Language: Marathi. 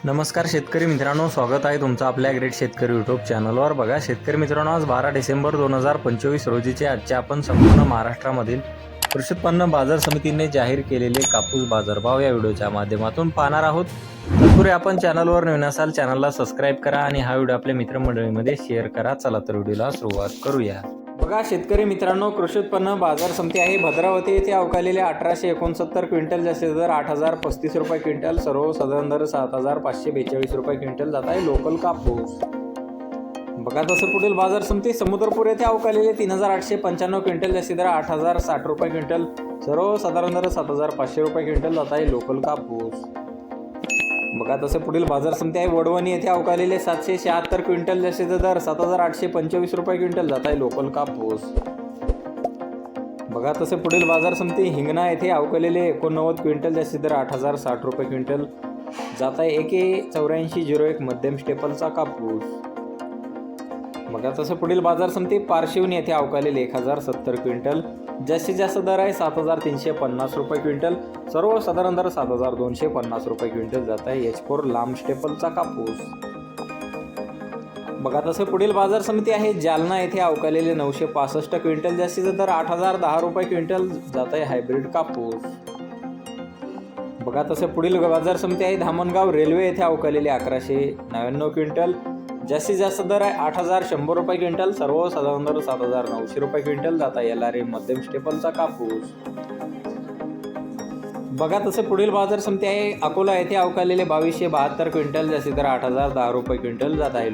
नमस्कार शेतकरी मित्रांनो, स्वागत आहे तुमचं आपल्या ग्रेट शेतकरी यूट्यूब चॅनलवर। बघा शेतकरी मित्रांनो, आज 12 डिसेंबर 2025 रोजीचे आजचे आपण संपूर्ण महाराष्ट्रामधील कृषी उत्पन्न बाजार समितीने जाहीर केलेले कापूस बाजारभाव या व्हिडिओच्या माध्यमातून पाहणार आहोत। तत्पूर्वी आपण चॅनलवर नवीन असाल चॅनलला सबस्क्राइब करा आणि हा व्हिडिओ आपल्या मित्रमंडळीमध्ये शेअर करा। चला तर व्हिडिओला सुरुवात करूया। बघा शेतकरी मित्रांनो, कृषी उत्पन्न बाजार समिती आहे भद्रावती येथे अवकालेले 1869 क्विंटल, जास्तीत दर 8035 रुपये क्विंटल, सर्वसाधारण दर 7542 रुपये क्विंटल जात आहे लोकल कापूस। बघा तसं पुढील बाजार समिती समुद्रपूर येथे अवकालेले 3895 क्विंटल, जास्तीत दर 8060 रुपये क्विंटल, सर्वसाधारण दर 7500 रुपये क्विंटल जात आहे लोकल कापूस। बघा तसे पुढील बाजार समिती आहे वडवणी येथे अवकालेले 776 क्विंटल, जास्तीत दर 7825 रुपये क्विंटल जात आहे लोकल कापूस। बघा तसे पुढील बाजार समिती हिंगणा येथे अवकालेले 89 क्विंटल, जास्तीत दर 8060 रुपये क्विंटल जात आहे AK8401 मध्यम स्टेपलचा कापूस। बघा तसे पुढील बाजार समिती पारशिवनी येथे अवकालेले 1070 क्विंटल, जास्तीत जास्त दर आहे 7350 रुपये क्विंटल, सर्वसाधारण दर 7250 रुपये क्विंटल जात आहे H4 लांब स्टेपलचा कापूस। बघा तसे पुढील बाजार समिती आहे जालना येथे अवकालेले 965 क्विंटल, जास्तीत दर 8010 रुपये क्विंटल जात आहे हायब्रिड कापूस। बघा तसे पुढील बाजार समिती आहे धामणगाव रेल्वे येथे अवकालेले 1199 क्विंटल, जास्तीत जास्त दर आहे 8100 रुपये क्विंटल, सर्वसाधारण दर 7900 रुपये क्विंटल जात आहे LRA मध्यम स्टेपलचा कापूस। बघा तसे पुढील बाजार समिती आहे अकोला येथे अवकालेले 2272 क्विंटल, जास्तीत दर 8010 रुपये क्विंटल जात आहे